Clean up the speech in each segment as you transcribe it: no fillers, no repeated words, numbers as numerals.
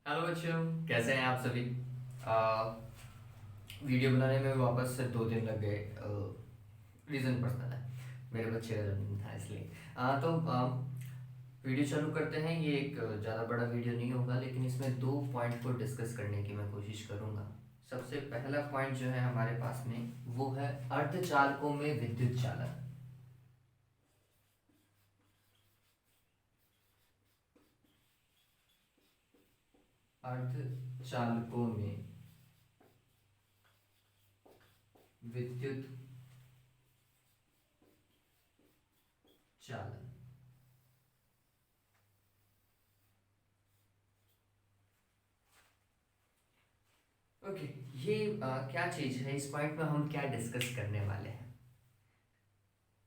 Hello बच्चों, कैसे हैं आप सभी। वीडियो बनाने में वापस से 2 दिन लग गए। रीज़न पर्सनल है, मेरे बच्चे का जन्मदिन था इसलिए। वीडियो चालू करते हैं। ये एक ज़्यादा बड़ा वीडियो नहीं होगा, लेकिन इसमें 2 पॉइंट को डिस्कस करने की मैं कोशिश करूँगा। सबसे पहला पॉइंट जो है हमारे पास में वो है अर्धचालकों में विद्युत चालक। अर्धचालकों में विद्युत चालक। ओके, ये क्या चीज़ है, इस पॉइंट में हम क्या डिस्कस करने वाले हैं।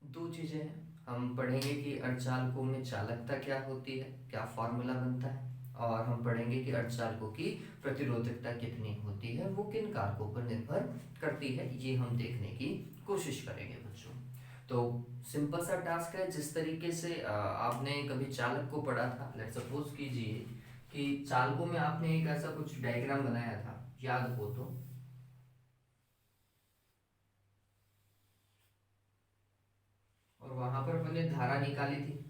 दो चीज़ें हैं। हम पढ़ेंगे कि अर्धचालकों में चालकता क्या होती है, क्या फॉर्मूला बनता है, और हम पढ़ेंगे कि अर्धचालकों की प्रतिरोधकता कितनी होती है, वो किन कारकों पर निर्भर करती है, ये हम देखने की कोशिश करेंगे बच्चों। तो सिंपल सा टास्क है। जिस तरीके से आपने कभी चालक को पढ़ा था, लेट्स सपोज कीजिए कि चालकों में आपने एक ऐसा कुछ डायग्राम बनाया था, याद हो तो। और वहां पर मैंने धारा निकाली थी,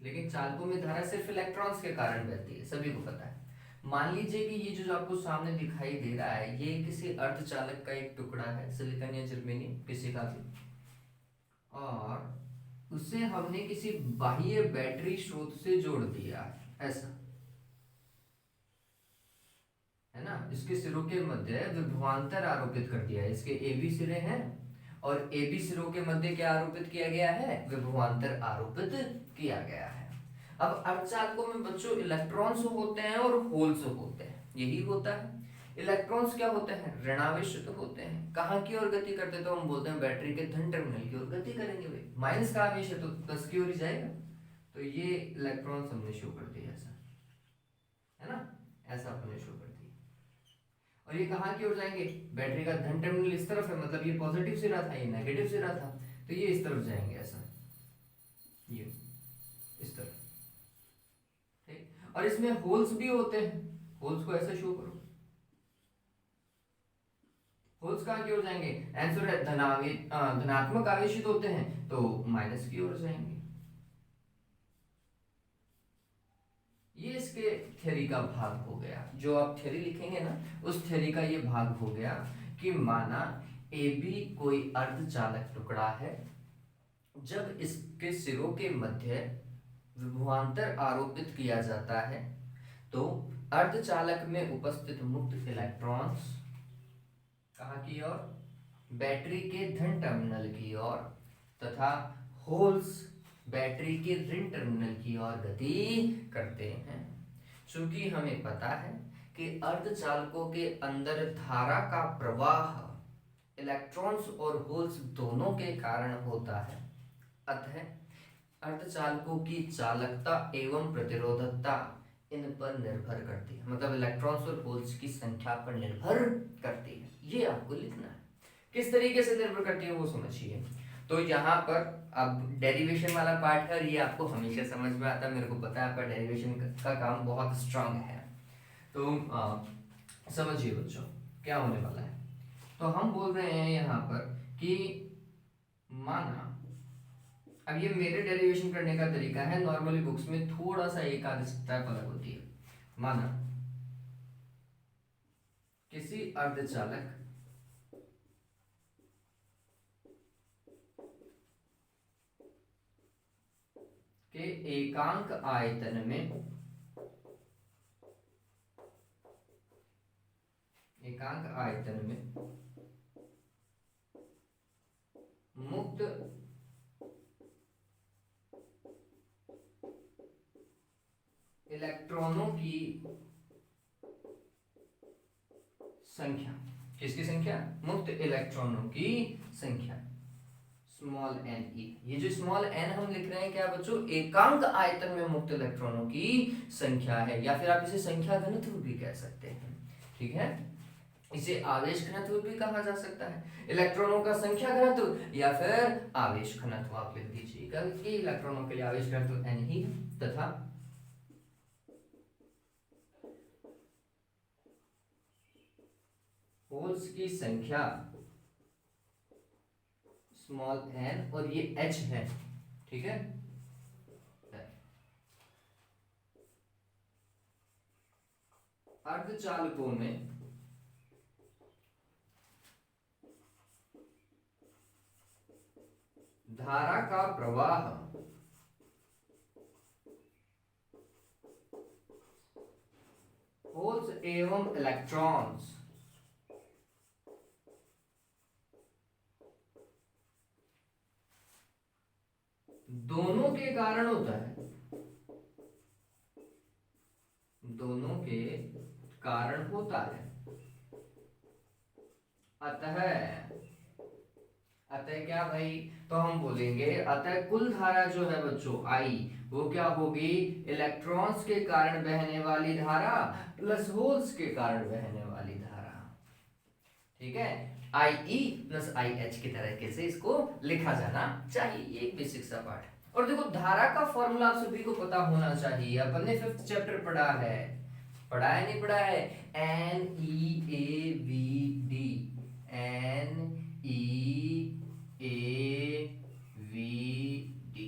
लेकिन चालकों में धारा सिर्फ इलेक्ट्रॉन्स के कारण बहती है, सभी को पता है। मान लीजिए कि ये जो आपको सामने दिखाई दे रहा है, ये किसी अर्धचालक का एक टुकड़ा है, सिलिकॉन या जर्मेनियम किसी का भी। और उसे हमने किसी बाह्य बैटरी स्रोत से जोड़ दिया है, ऐसा है ना। इसके सिरों के मध्य विभवांतर आरोपित कर दिया है। इसके ए बी सिरे हैं, और ए बी सिरों के मध्य क्या आरोपित किया गया है, विभवांतर आरोपित किया गया है। अब अर्धचालकों में बच्चों इलेक्ट्रॉन्स होते हैं और होल्स होते हैं, यही होता है। इलेक्ट्रॉन्स क्या होते हैं, ऋणावेशित होते हैं। कहाँ की ओर गति करते, तो हम बोलते हैं बैटरी के धन टर्मिनल की ओर गति करेंगे भाई। माइनस का आवेश है तो प्लस की ओर ही जाएगा। तो ये इलेक्ट्रॉन्स हमने शो कर दिया ऐसा, है ना। ऐसा हमने शो कर दिया। और ये कहाँ की ओर जाएंगे, बैटरी का धन टर्मिनल इस तरफ है, मतलब ये पॉजिटिव सिरा था, ये नेगेटिव सिरा था, तो ये इस तरफ जाएंगे ऐसा, ये इस तरफ। ठीक, और इसमें होल्स भी होते हैं। होल्स को ऐसे शो करो। होल्स कहाँ की ओर जाएंगे, आंसर है धनात्मक आवेशित होते हैं, तो माइनस की ओर जाएंगे। ये इसके थ्योरी का भाग हो गया। जो आप थ्योरी लिखेंगे ना, उस थ्योरी का ये भाग हो गया कि माना ए बी कोई अर्धचालक टुकड़ा है। जब इसके सिरों के मध्य विभवांतर आरोपित किया जाता है, तो अर्धचालक में उपस्थित मुक्त इलेक्ट्रॉन्स कहाँ की ओर, बैटरी के धन टर्मिनल की ओर, तथा होल्स बैटरी के ऋण टर्मिनल की ओर गति करते हैं। चूंकि हमें पता है कि अर्धचालकों के अंदर धारा का प्रवाह इलेक्ट्रॉन्स और होल्स दोनों के कारण होता है, अतः अर्धचालकों की चालकता एवं प्रतिरोधकता इन पर निर्भर करती है, मतलब इलेक्ट्रॉन्स और होल्स की संख्या पर निर्भर करती है। ये आपको लिखना है। किस तरीके से निर्भर करती है वो समझिए। तो यहाँ पर अब डेरिवेशन वाला पार्ट है, और ये आपको हमेशा समझ में आता है, मेरे को पता है आपका डेरिवेशन का काम बहुत स्ट्रांग है। तो समझिए बच्चों क्या होने वाला है। तो हम बोल रहे हैं यहाँ पर कि माना, अब ये मेरे डेरिवेशन करने का तरीका है, नॉर्मली बुक्स में थोड़ा सा एक आध स्टेप अलग होती है। माना किसी अर्धचालक के एकांक आयतन में, एकांक आयतन में मुक्त इलेक्ट्रॉनों की संख्या, किसकी संख्या, मुक्त इलेक्ट्रॉनों की संख्या, स्मॉल एन ई। ये जो स्मॉल एन हम लिख रहे हैं क्या बच्चों, एकांक आयतन में मुक्त इलेक्ट्रॉनों की संख्या है, या फिर आप इसे संख्या घनत्व भी कह सकते हैं। ठीक है, इसे आवेश घनत्व भी कहा जा सकता है, इलेक्ट्रॉनों का संख्या घनत्व या फिर आवेश घनत्व आप लिख दीजिएगा कि इलेक्ट्रॉनों के लिए आवेश घनत्व एन ही, तथा होल्स की संख्या स्मॉल n और ये h है, ठीक है। अर्धचालकों में धारा का प्रवाह होल्स एवं इलेक्ट्रॉन्स दोनों के कारण होता है, दोनों के कारण होता है। अतः क्या भाई, तो हम बोलेंगे अतः कुल धारा जो है बच्चों आई, वो क्या होगी, इलेक्ट्रॉन्स के कारण बहने वाली धारा प्लस होल्स के कारण बहने वाली धारा, ठीक है। आई ई प्लस आई एच की तरीके से इसको लिखा जाना चाहिए, ये एक बेसिक सा पार्ट है। और देखो धारा का फॉर्मूला आप सभी को पता होना चाहिए, अपन ने 5th चैप्टर पढ़ा है, पढ़ा है नहीं पढ़ा है, N E A V D, N E A V D,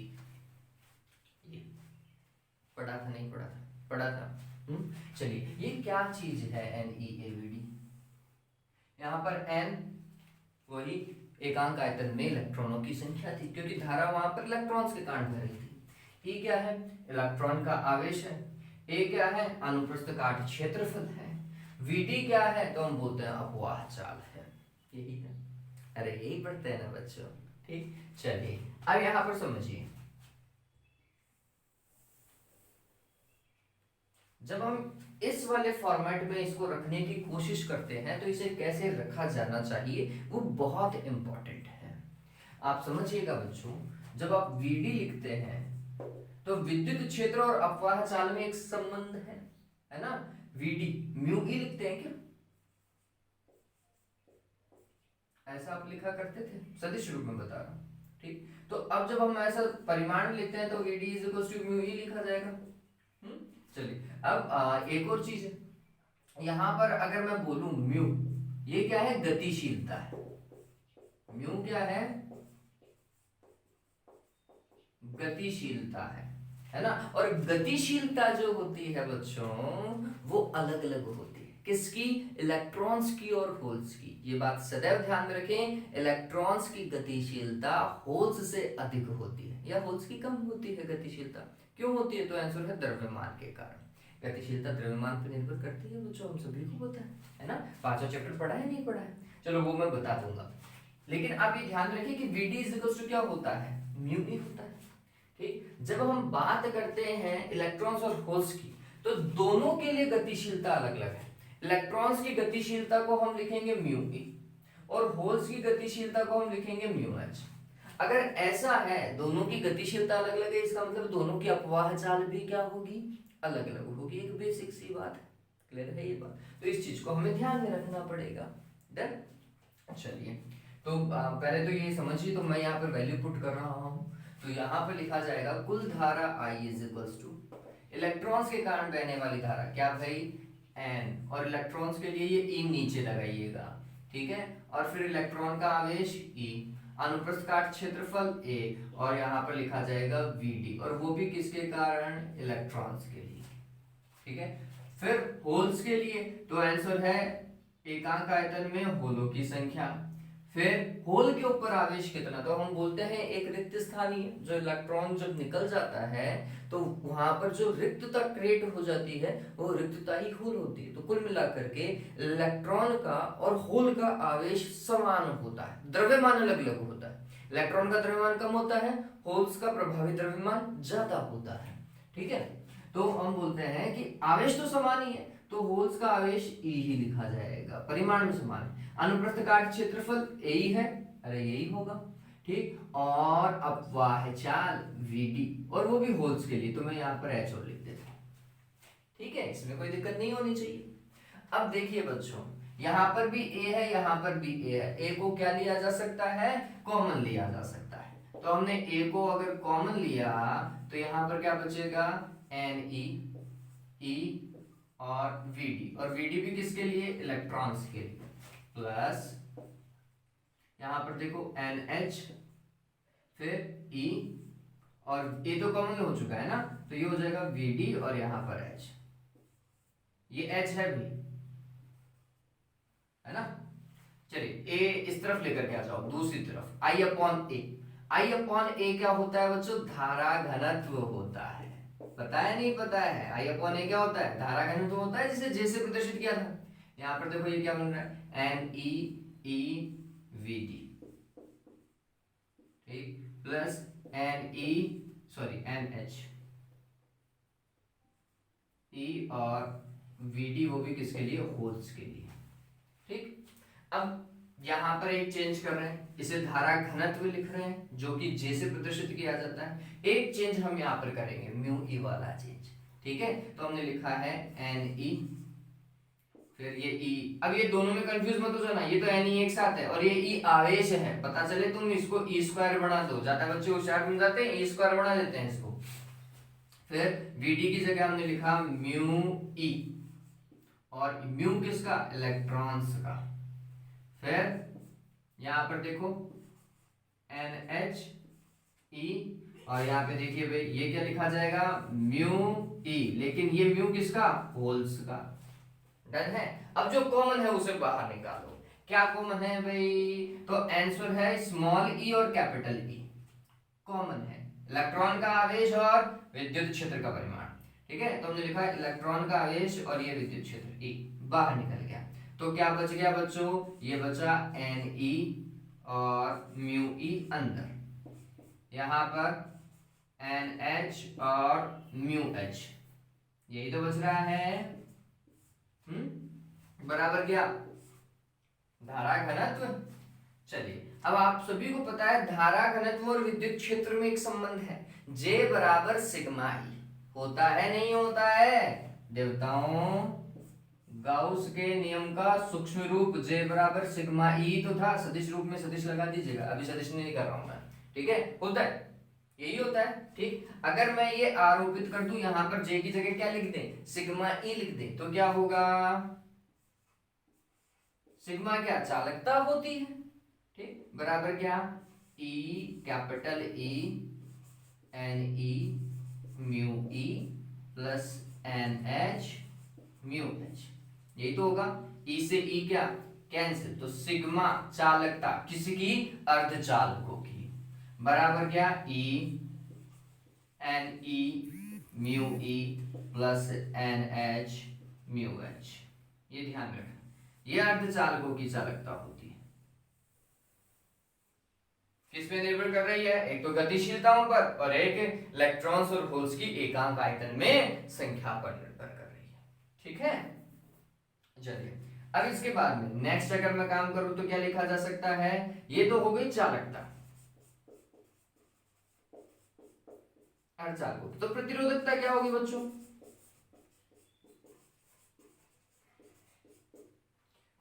पढ़ा था नहीं पढ़ा था, पढ़ा था। चलिए ये क्या चीज है N E A V D, यहाँ पर एन वही एकांक आयतन में इलेक्ट्रॉनों की संख्या थी, क्योंकि धारा वहां पर इलेक्ट्रॉन्स के कारण बह रही थी। ई क्या है, इलेक्ट्रॉन का आवेश है। ए क्या है, अनुप्रस्थ काट क्षेत्रफल है। वीडी क्या है, तो हम बोलते हैं अपवाह चाल है, यही है। अरे यही पढ़ते हैं ना बच्चों, ठीक। चलिए अब यहां पर समझिए, जब हम इस वाले फॉर्मेट में इसको रखने की कोशिश करते हैं तो इसे कैसे रखा जाना चाहिए वो बहुत इंपॉर्टेंट है। आप समझिएगा बच्चों, जब आप वीडी लिखते हैं तो विद्युत क्षेत्र और अपवाह चाल में एक संबंध है ना। वीडी म्यू ई लिखते हैं क्या, ऐसा आप लिखा करते थे, सदिश रूप में बता रहा हूं, ठीक। तो अब जब हम ऐसा परिमाण लिखते हैं तो VD is equal to mu E लिखा जाएगा। चलिए अब एक और चीज है, यहां पर अगर मैं बोलूं म्यू, ये क्या है, गतिशीलता है। म्यू क्या है, गतिशीलता है ना। और गतिशीलता जो होती है बच्चों वो अलग अलग होती है, किसकी, इलेक्ट्रॉन्स की और होल्स की। ये बात सदैव ध्यान में रखें, इलेक्ट्रॉन्स की गतिशीलता होल्स से अधिक होती है या होल्स की कम होती है गतिशीलता। क्यों होती है, तो आंसर है द्रव्यमान के कारण। गतिशीलता द्रव्यमान पर निर्भर करती है बच्चों, हम सभी को पता है ना। 5वां चैप्टर पढ़ा है नहीं पढ़ा है, चलो वो मैं बता दूंगा। लेकिन आप ये ध्यान रखिए कि Vd इज इक्वल टू क्या होता है, म्यू ही होता है, ठीक। जब हम बात करते हैं इलेक्ट्रॉन्स और होल्स की तो दोनों के लिए गतिशीलता अलग अलग है। इलेक्ट्रॉन्स की गतिशीलता को हम लिखेंगे म्यू ई और होल्स की गतिशीलता को हम लिखेंगे म्यू एच। अगर ऐसा है दोनों की गतिशीलता अलग अलग है, इसका मतलब दोनों की अपवाह चाल भी क्या होगी, अलग अलग होगी। एक बेसिक सी बात है, क्लियर है ये बात, तो इस चीज को हमें ध्यान में रखना पड़ेगा। डन। चलिए तो पहले तो ये समझिए, तो मैं यहाँ पर वैल्यू पुट कर रहा हूँ, तो यहाँ पर लिखा जाएगा कुल धारा I is equals two electrons के कारण बहने वाली धारा क्या भाई, N, और इलेक्ट्रॉन्स के लिए ये E नीचे लगाइएगा, ठीक है। और फिर इलेक्ट्रॉन का आवेश E, अनुप्रस्थ काट क्षेत्रफल A, और यहाँ पर लिखा जाएगा Vd, और वो भी किसके कारण, इलेक्ट्रॉन्स के लिए, ठीक है। फिर होल्स के लिए तो आंसर है एकांक आयतन में होलों की संख्या। फिर होल के ऊपर आवेश कितना, तो हम बोलते हैं एक रिक्त स्थानीय, जो इलेक्ट्रॉन जब निकल जाता है तो वहां पर जो रिक्तता क्रिएट हो जाती है वो रिक्तता ही होल होती है। तो कुल मिलाकर के इलेक्ट्रॉन का और होल का आवेश समान होता है, द्रव्यमान अलग अलग होता है। इलेक्ट्रॉन का द्रव्यमान कम होता है, होल्स का प्रभावी द्रव्यमान ज्यादा होता है, ठीक है। तो हम बोलते हैं कि आवेश तो समान ही है, तो होल्स का आवेश E ही लिखा जाएगा, परिमाण में समान है। अनुप्रस्थ काट क्षेत्रफल ए ही है, अरे यही होगा, ठीक। और अपवाह चाल Vd, और वो भी होल्स के लिए, तो मैं यहाँ पर H और लिख देता हूँ, ठीक है, इसमें कोई दिक्कत नहीं होनी चाहिए। अब देखिए बच्चों, यहाँ पर भी A है, यहाँ पर भी A है, A को क्या लिया जा सकता है, कॉमन लिया जा सकता है। तो हमने A को अगर कॉमन लिया तो यहाँ पर क्या बचेगा, Ne, E और Vd, और Vd भी किसके लिए, इलेक्ट्रॉन्स के लिए, प्लस यहां पर देखो NH, फिर E, और ये तो कॉमन हो चुका है ना, तो ये हो जाएगा VD और यहां पर H, ये H है भी, है ना। चलिए A इस तरफ लेकर के आ जाओ, दूसरी तरफ I upon A। I upon A क्या होता है बच्चों? धारा घनत्व होता है। पता है नहीं पता है? I अपॉन A क्या होता है? धारा घनत्व होता है, जिसे J से प्रदर्शित किया था। यहां पर देखो ये क्या बन रहा है, NEEVD, ठीक, प्लस NH, E और VD, वो भी किसके लिए? होल्स के लिए, ठीक। अब यहां पर एक चेंज कर रहे हैं, इसे धारा घनत्व लिख रहे हैं, जो कि J से प्रदर्शित किया जाता है। एक चेंज हम यहां पर करेंगे, म्यू E वाला चेंज, ठीक है। तो हमने लिखा है NE, फिर ये E। अब ये दोनों में कंफ्यूज मत हो जाना, ये तो NE एक साथ है और ये E आवेश है, पता चले तुम इसको E स्क्वायर बना दो, ज्यादा बच्चे होशियार बन जाते हैं, E स्क्वायर बना देते हैं इसको। फिर VD की जगह हमने लिखा म्यू E, और म्यू किसका? इलेक्ट्रॉन्स का। फिर यहां पर देखो NH E, और यहाँ पे देखिए भाई ये क्या लिखा जाएगा? म्यू E, लेकिन ये म्यू किसका? होल्स का। डन है। अब जो कॉमन है उसे बाहर निकालो, क्या कॉमन है भाई? तो आंसर है स्मॉल e और कैपिटल E कॉमन है, इलेक्ट्रॉन का आवेश और विद्युत क्षेत्र का परिमाण, ठीक है। तो हमने लिखा है इलेक्ट्रॉन का आवेश और ये विद्युत क्षेत्र E बाहर निकल गया। तो क्या बच गया बच्चों? ये बचा Ne और म्यू E अंदर, यहां पर NH और म्यू H, यही तो बच रहा है। बराबर क्या? धारा घनत्व। चलिए अब आप सभी को पता है धारा घनत्व और विद्युत क्षेत्र में एक संबंध है, J बराबर सिग्मा E। होता है नहीं होता है देवताओं? गाउस के नियम का सूक्ष्म रूप J बराबर सिग्मा E तो था, सदिश रूप में सदिश लगा दीजिएगा, अभी सदिश नहीं कर रहा हूं मैं, ठीक है। होता है, यही होता है, ठीक। अगर मैं ये आरोपित कर दूं, यहां पर J की जगह क्या लिख दें? सिग्मा E लिख दें, तो क्या होगा? सिग्मा क्या? चालकता होती है, ठीक, बराबर क्या? E, capital E, Ne mu E plus NH mu H, यही तो होगा। E से E क्या? कैंसिल, तो सिग्मा चालकता किसकी? अर्धचालकों की, बराबर क्या? E Ne mu E plus NH mu H। ये ध्यान रखना, ये अर्धचालकों की चालकता होती है। किस पे निर्भर कर रही है? एक तो गतिशीलताओं पर और एक इलेक्ट्रॉन्स और होल्स की एकांक आयतन में संख्या पर निर्भर कर रही है, ठीक है। चलिए अब इसके बाद में नेक्स्ट अगर मैं काम करूं तो क्या लिखा जा सकता है? ये तो हो गई चालकता, अर्धचालकों। तो प्रतिरोधकता क्या होगी बच्चों?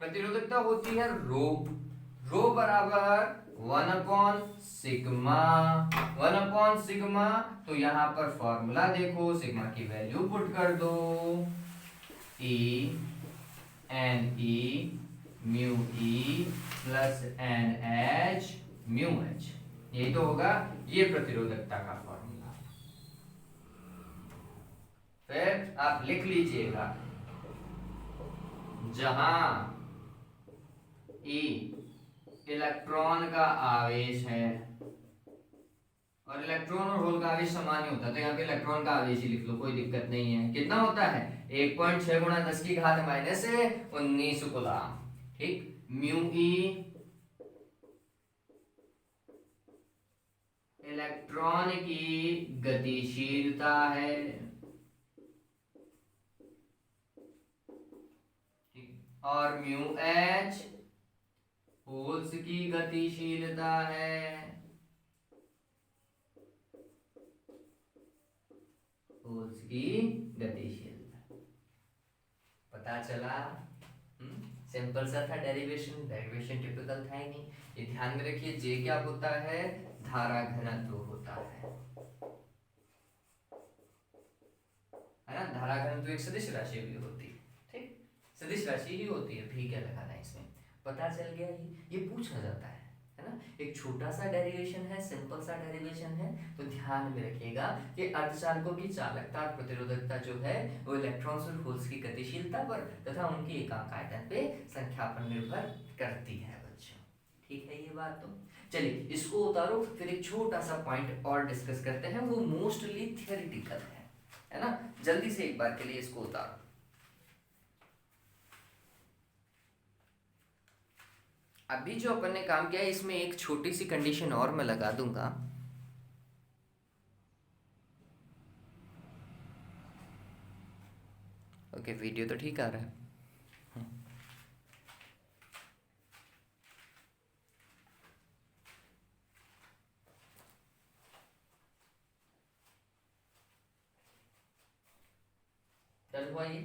प्रतिरोधकता होती है रो, रो बराबर 1/सिग्मा, 1/सिग्मा। तो यहां पर फॉर्मूला देखो, सिग्मा की वैल्यू पुट कर दो, E Ne mu E plus NH mu H, यही तो होगा, ये प्रतिरोधकता का फॉर्मूला। फिर आप लिख लीजिएगा, जहां E इलेक्ट्रॉन का आवेश है, और इलेक्ट्रॉन और होल का आवेश समान ही होता है, तो यहाँ पे इलेक्ट्रॉन का आवेश ही लिख लो, कोई दिक्कत नहीं है। कितना होता है? 1.6 गुणा 10 की घात माइनस 19 कूलम, ठीक। म्यू E इलेक्ट्रॉन की गतिशीलता है, ठीक, और म्यू H होल्स की गतिशीलता है, होल्स की गतिशीलता। पता चला? सिंपल सा था, डेरिवेशन, डेरिवेशन टिपिकल था ही नहीं। ये ध्यान में रखिए, जे क्या होता है? धारा घनत्व होता है ना। धारा घनत्व एक सदिश राशि भी होती है, ठीक, सदिश राशि ही होती है, भी क्या लगाना है इसमें। पता चल गया, ये पूछा जाता है ना। एक छोटा सा डेरिवेशन है, सिंपल सा डेरिवेशन है, तो ध्यान में रखिएगा कि अर्धचालकों की चालकता और प्रतिरोधकता जो है वो इलेक्ट्रॉन्स और होल्स की गतिशीलता पर तथा उनकी एकांक आयतन पे संख्या पर निर्भर करती है बच्चों। ठीक है ये बात। तो चलिए इसको उतारो, फिर एक छोटा सा पॉइंट और डिस्कस करते हैं, वो मोस्टली थियोरिटिकल है ना। जल्दी से एक बार के लिए इसको उतारो। अभी जो अपन ने काम किया है इसमें एक छोटी सी कंडीशन और मैं लगा दूंगा। ओके वीडियो तो ठीक आ रहा है। डन हुआ ये।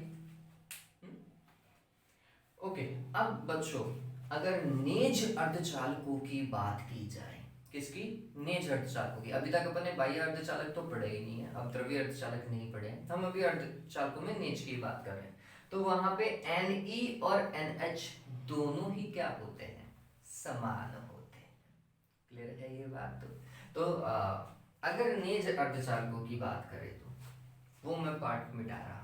ओके अब बच्चों अगर नेज अर्धचालकों की बात की जाए, किसकी? नेज अर्धचालकों की। अभी तक अपन ने बाह्य अर्धचालक तो पढ़े ही नहीं है, अब द्रव्य अर्धचालक नहीं पढ़े हैं, हम अभी अर्धचालकों में नेज की बात कर रहे हैं। तो वहां पे Ne और NH दोनों ही क्या होते हैं? समान होते हैं। क्लियर है ये बात? तो अगर नेज अर्धचालकों की बात करें तो वो मैं पार्ट मिटा रहा हूं।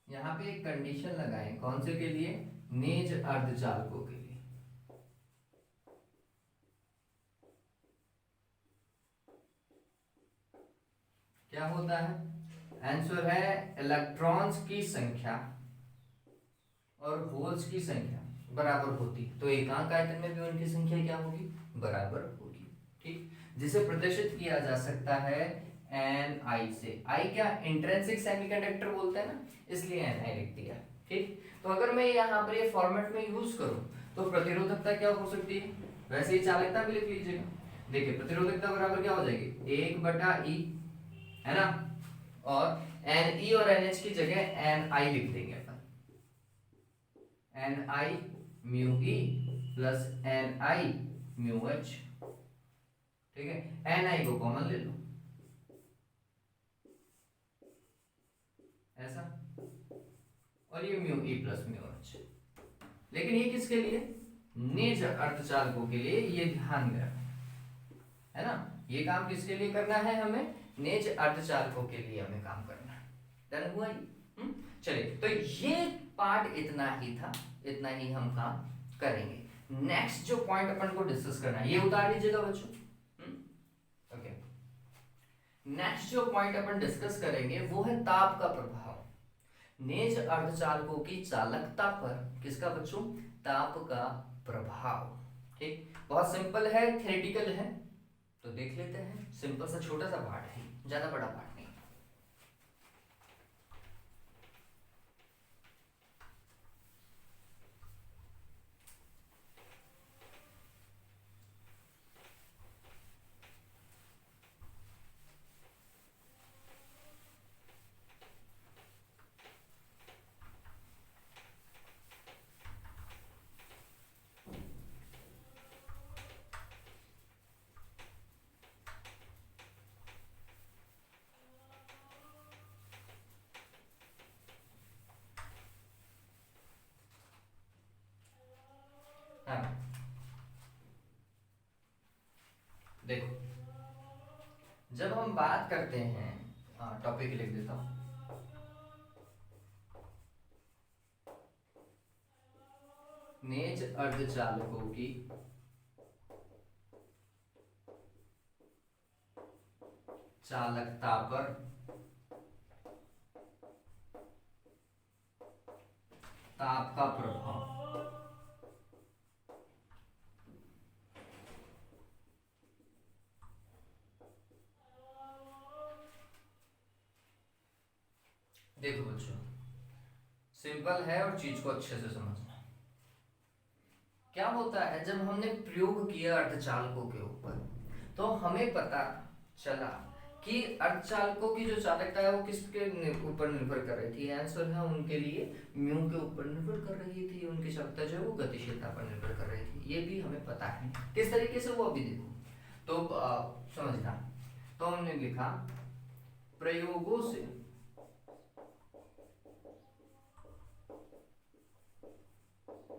यहाँ पे एक कंडीशन लगाएं, कौन से के लिए? नेज अर्धचालकों के लिए। क्या होता है? आंसर है इलेक्ट्रॉन्स की संख्या और होल्स की संख्या बराबर होती, तो एकांक आयतन में भी उनकी संख्या क्या होगी? बराबर होगी। ठीक, जिसे प्रदर्शित किया जा सकता है Ni से। I क्या? इंट्रिंसिक सेमीकंडक्टर बोलते हैं ना, इसलिए Ni लिख दिया। ठीक, तो अगर मैं यहाँ पर ये फॉर्मेट में यूज करूं तो प्रतिरोधकता क्या हो सकती है? वैसे ही चालकता भी लिख लीजिएगा। देखिए प्रतिरोधकता बराबर क्या हो जाएगी? 1/E, है ना, और Ne और NH की जगह Ni लिख देंगे अपन। Ni mu E plus Ni mu H। ठीक है, Ni को कॉमन ले लो ऐसा, और ये mu E plus mu H। लेकिन ये किसके लिए? निज अर्धचालकों के लिए, ये ध्यान में रखना है ना। ये काम किसके लिए करना है? हमें निज अर्धचालकों के लिए हमें काम करना है। डन हुआ ये? चलिए तो ये पार्ट इतना ही था, इतना ही हम काम करेंगे। नेक्स्ट जो पॉइंट अपन को डिस्कस करना है, ये उतार लीजिएगा बच्चों। ओके, नेक्स्ट जो पॉइंट अपन डिस्कस करेंगे वो है ताप का प्रभाव। नेज अर्धचालकों की चालकता पर किसका बच्चों? ताप का प्रभाव। ठीक, बहुत सिंपल है, थ्योरेटिकल है, तो देख लेते हैं। सिंपल सा छोटा सा पार्ट है, ज्यादा बड़ा पार्ट नहीं। देखो, जब हम बात करते हैं, टॉपिक लिख देता हूं, नेज अर्धचालकों की चालकता पर ताप का प्रभाव। देखो बच्चों, सिंपल है और चीज को अच्छे से समझना। क्या होता है, जब हमने प्रयोग किया अर्धचालकों के ऊपर, तो हमें पता चला कि अर्धचालकों की जो चालकता है वो किसके ऊपर निर्भर कर रही थी। आंसर है उनके लिए म्यू के ऊपर निर्भर कर रही थी। उनकी चालकता जो है वो गतिशीलता पर निर्भर कर रही थी। ये भी हमें पता है किस तरीके से, वो अभी देखो। तो समझना, तो हमने लिखा प्रयोगों से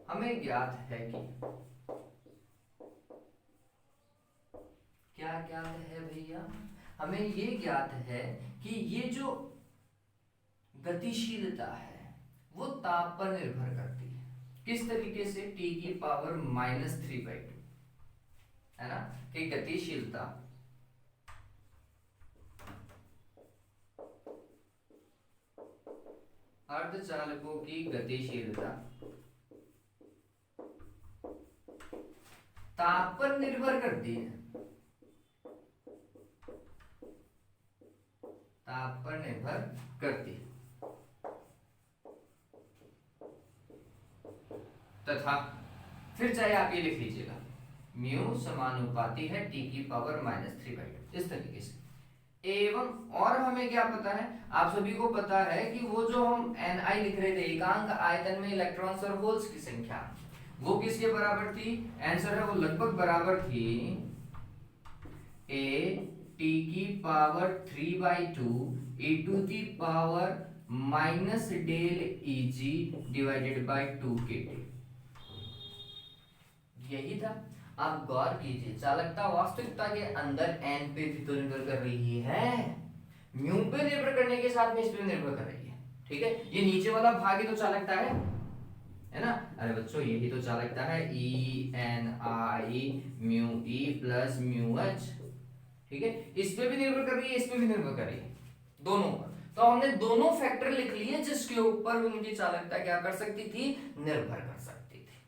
हमें ज्ञात है कि, क्या ज्ञात है भैया, हमें ये ज्ञात है कि ये जो गतिशीलता है वो ताप पर निर्भर करती है। किस तरीके से, टी की पावर -3/2, है ना, कि गतिशीलता अर्धचालकों की गतिशीलता ताप पर निर्भर करती है, ताप पर निर्भर करती है। तथा फिर चाहे आप ये लिख लीजिएगा, म्यू समानुपाती है टी की पावर -3/2, इस तरीके से। एवं और हमें क्या पता है, आप सभी को पता है कि वो जो हम Ni लिख रहे थे, एकांक आयतन में इलेक्ट्रॉन्स और होल्स की संख्या, वो किसके बराबर थी। आंसर है वो लगभग बराबर थी ए टी की power 3/2 e to the power -del divided by 2kT। यही था। आप गौर कीजिए, चालकता वास्तविकता के अंदर n पे भी तो निर्भर कर रही है, म्यू पे निर्भर करने के साथ में इस पे निर्भर कर रही है। ठीक है, ये नीचे वाला भाग ही तो चालकता है ना। अरे बच्चों, यही तो चालकता है, E Ni mu E plus mu H। ठीक है, इस पे भी निर्भर कर रही है, इस पे भी निर्भर कर रही है, दोनों पर। तो हमने दोनों फैक्टर लिख लिए जिसके ऊपर उनकी चालकता क्या कर सकती थी, निर्भर कर सकती थी।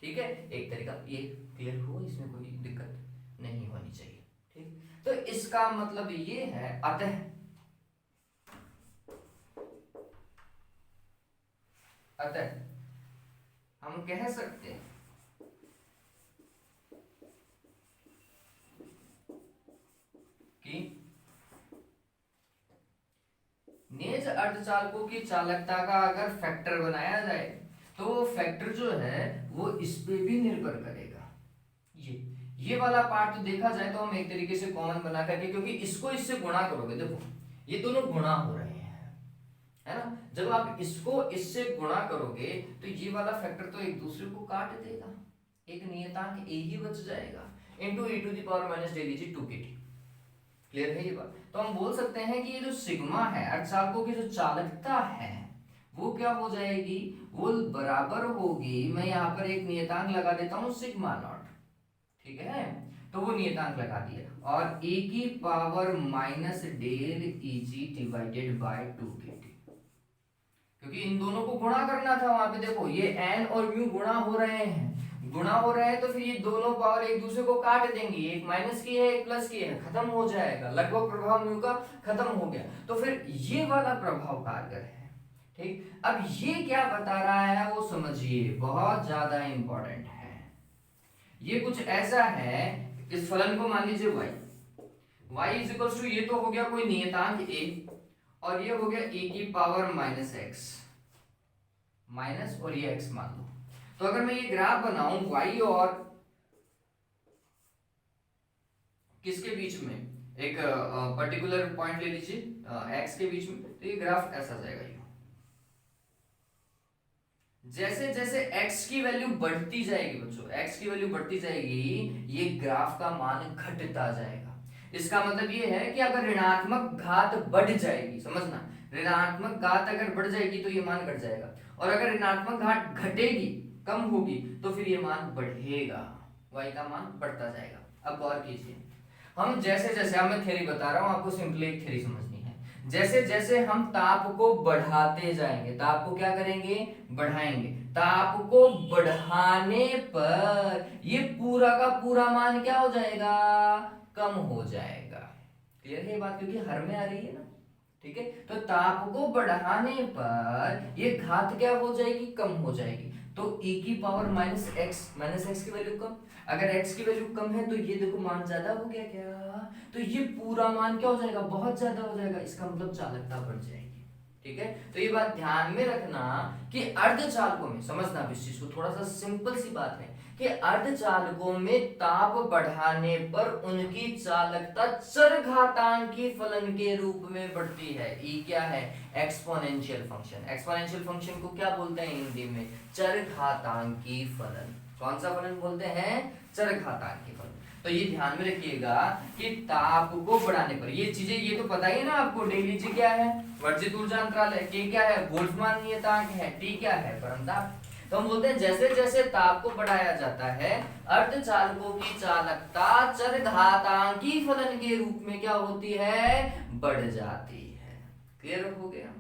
ठीक है, एक तरीका ये क्लियर हुआ, इसमें कोई दिक्कत नहीं होनी चाहिए। ठीक, तो इसका मतलब ये है, अतः हम कह सकते हैं कि नेज अर्धचालकों की चालकता का अगर फैक्टर बनाया जाए तो वो फैक्टर जो है वो इस पे भी निर्भर करेगा। ये वाला पार्ट तो देखा जाए तो हम एक तरीके से कॉमन बना करके, क्योंकि इसको इससे गुणा करोगे, देखो ये दोनों गुणा हो रहे हैं, है ना। जब आप इसको इससे गुणा करोगे तो ये वाला फैक्टर तो एक दूसरे को काट देगा, एक नियतांक ए ही बच जाएगा, into e to the power -del 2kT। Clear है ये बात। तो हम बोल सकते हैं कि ये जो सिग्मा है, अर्धचालकों की जो चालकता है, वो क्या हो जाएगी, वो बराबर होगी, मैं यहाँ पर एक नियतांक लगा देता हूँ सिग्मा नॉट। ठीक है, तो वो नियतांक लगा दिया, और e की power -del Eg divided by 2kT, क्योंकि इन दोनों को गुणा करना था वहां पे। देखो ये n और म्यू गुणा हो रहे हैं, तो फिर ये दोनों पावर एक दूसरे को काट देंगी, एक माइनस की है एक प्लस की है, खत्म हो जाएगा, लगभग प्रभाव म्यू का खत्म हो गया। तो फिर ये वाला प्रभाव कारगर है। ठीक, अब ये क्या बता रहा है वो समझिए, बहुत ज्यादा इंपॉर्टेंट है। ये कुछ ऐसा है, इस फलन को मान लीजिए y इज इक्वल्स टू, ये तो हो गया कोई नियतांक a, और ये हो गया e की पावर -x, माइनस और ये x मान लो। तो अगर मैं ये ग्राफ बनाऊं y और किसके बीच में, एक पर्टिकुलर पॉइंट ले लीजिए x के बीच में, तो ये ग्राफ ऐसा जाएगा, ये जैसे जैसे x की वैल्यू बढ़ती जाएगी बच्चों, x की वैल्यू बढ़ती जाएगी, ये ग्राफ का मान घटता जाएगा। इसका मतलब ये है कि अगर ऋणात्मक घात बढ़ जाएगी, समझना, ऋणात्मक घात अगर बढ़ जाएगी तो ये मान घट जाएगा, और अगर ऋणात्मक घात घटेगी, कम होगी, तो फिर ये मान बढ़ेगा, y का मान बढ़ता जाएगा। अब गौर कीजिए, हम जैसे जैसे, अब मैं थ्योरी बता रहा हूं आपको, सिंपली एक थ्योरी समझनी है। जैसे जैसे हम ताप को बढ़ाते जाएंगे, ताप को क्या करेंगे, बढ़ाएंगे, ताप को बढ़ाने पर ये पूरा का पूरा मान क्या हो जाएगा, कम हो जाएगा। क्लियर है ये बात, क्योंकि हर में आ रही है ना, ठीक है। तो ताप को बढ़ाने पर ये घात क्या हो जाएगी, कम हो जाएगी। तो e की पावर माइनस एक्स की वैल्यू कम, अगर x की वैल्यू कम है तो ये देखो मान ज्यादा हो गया क्या, तो ये पूरा मान क्या हो जाएगा, बहुत ज्यादा हो जाएगा, इसका मतलब चालकता बढ़ जाएगी। ठीक है, तो ये बात ध्यान में रखना कि अर्धचालकों में, समझना इस चीज को, थोड़ा सा सिंपल सी बात है कि अर्धचालकों में ताप बढ़ाने पर उनकी चालकता चरघातांकी फलन के रूप में बढ़ती है। ई क्या है, एक्सपोनेंशियल फंक्शन। एक्सपोनेंशियल फंक्शन को क्या बोलते हैं हिंदी में, चरघातांकी फलन। कौन सा फलन बोलते हैं, चरघातांकी फलन। तो ये ध्यान में रखिएगा कि ताप को बढ़ाने पर, ये चीजें ये तो पता ही है ना आपको, डेली जी क्या है, वर्जित ऊर्जा अंतराल है, के क्या है, बोल्ट्जमान नियतांक है, टी क्या है, परमताप। तो हम बोलते हैं जैसे जैसे ताप को बढ़ाया जाता है, अर्धचालकों की चालकता चरघातांकी फलन के रूप में क्या होती है, बढ़ जाती है। क्लियर हो गया।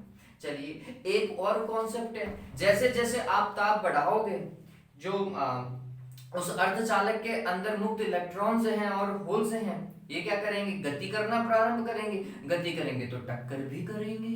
चलिए एक और कॉन्सेप्ट है, जैसे जैसे आप ताप बढ़ाओगे, जो उस अर्धचालक के अंदर मुक्त इलेक्ट्रॉन्स हैं और होल्स हैं, ये क्या करेंगे, गति करना प्रारंभ करेंगे। गति करेंगे तो टक्कर भी करेंगे,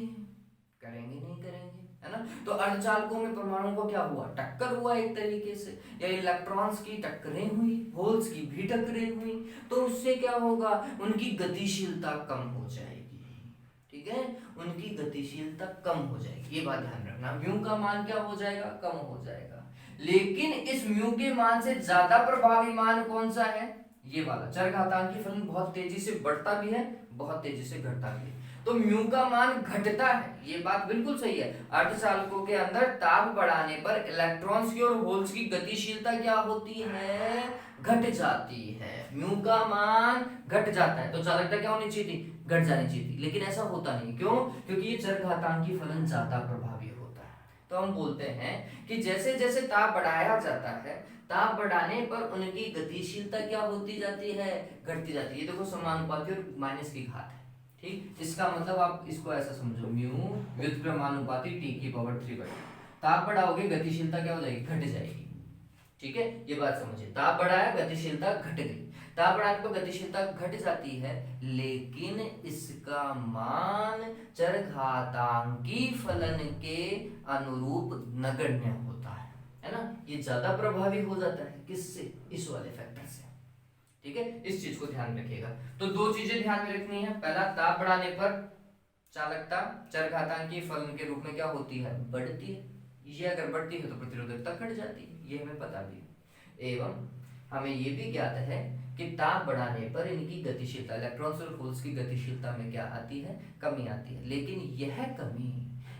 करेंगे नहीं करेंगे, है ना। तो अर्धचालकों में परमाणुओं को क्या हुआ, टक्कर हुआ एक तरीके से, या इलेक्ट्रॉन्स की टक्करें हुई, होल्स की भी टक्करें हुई, तो उससे क्या होगा, उनकी गतिशीलता कम हो जाएगी। ठीक है, उनकी गतिशीलता कम हो जाएगी, ये बात ध्यान रखना। म्यू का मान क्या हो जाएगा, कम हो जाएगा। लेकिन इस म्यू के मान से ज्यादा प्रभावी मान कौन सा है, ये वाला। चरघातांकी फलन बहुत तेजी से बढ़ता भी है, बहुत तेजी से घटता भी है। तो म्यू का मान घटता है, ये बात बिल्कुल सही है। अर्धचालकों के अंदर ताप बढ़ाने पर इलेक्ट्रॉन्स की और होल्स की गतिशीलता क्या होती है, घट जाती है। म्यू का मान घट जाता है, तो चालकता क्या होनी चाहिए थी, घट जानी चाहिए थी, लेकिन ऐसा होता नहीं। क्यों, क्योंकि ये चरघातांकी फलन ज्यादा प्रभावी होता है। तो हम बोलते हैं कि जैसे जैसे ताप बढ़ाया जाता है, ताप बढ़ाने पर उनकी गतिशीलता क्या होती जाती है, घटती जाती है। ये देखो समानुपाती और माइनस की घात है, ठीक। इसका मतलब आप इसको ऐसा समझो, म्यू व्युत्क्रमानुपाती टी की पावर 3/2। ताप बढ़ाओगे गतिशीलता क्या हो जाएगी, घट जाएगी। ठीक है, ये बात समझिए, ताप बढ़ाया गतिशीलता घट गई, ताप बढ़ाने पर गतिशीलता घट जाती है, लेकिन इसका मान चरघातांकी फलन के अनुरूप नगण्य होता है ना। ये ज्यादा प्रभावी हो जाता है, किससे, इस वाले फैक्टर से। ठीक है, इस चीज को ध्यान रखिएगा। तो दो चीजें ध्यान में रखनी है, पहला ताप बढ़ाने पर चालकता चरघातांकी फलन के रूप में क्या होती है, बढ़ती है। ये अगर बढ़ती है तो प्रतिरोधकता घट जाती है, ये हमें पता भी है। एवं हमें ये भी ज्ञात है कि ताप बढ़ाने पर इनकी गतिशीलता, इलेक्ट्रॉन्स और होल्स की गतिशीलता में क्या आती है, कमी आती है। लेकिन यह कमी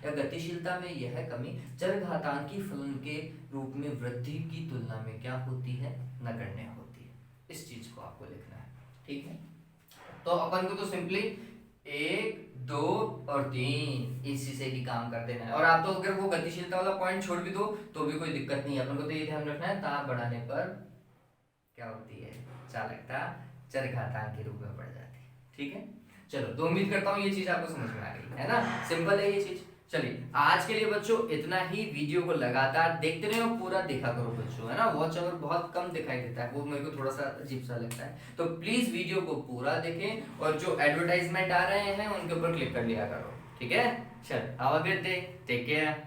या गतिशीलता में यह कमी चरघातांकी फलन के रूप में वृद्धि की तुलना में क्या होती है, नगण्य होती है। इस चीज को आपको लिखना है, ठीक है। तो अपन को तो सिंपली 1, 2 और 3 इसी से ही काम कर देना है। और आप तो अगर वो गतिशीलता वाला पॉइंट छोड़ भी दो तो भी कोई दिक्कत नहीं है। अपन को तो ये ध्यान रखना है, ताप बढ़ाने पर क्या होती है, चालकता चरघातांक के रूप में बढ़ जाती है। ठीक है, चलो तो उम्मीद करता हूँ ये चीज आपको समझ में आ गई है ना, सिंपल है ये चीज। चलिए आज के लिए बच्चों इतना ही। वीडियो को लगातार देखते रहो, पूरा देखा करो बच्चों, है ना। वॉच आवर बहुत कम दिखाई देता है, वो मेरे को थोड़ा सा अजीब सा लगता है। तो प्लीज वीडियो को पूरा देखें और जो एडवर्टाइजमेंट आ रहे हैं उनके ऊपर क्लिक कर लिया करो, ठीक है। चल, have a great day, take care.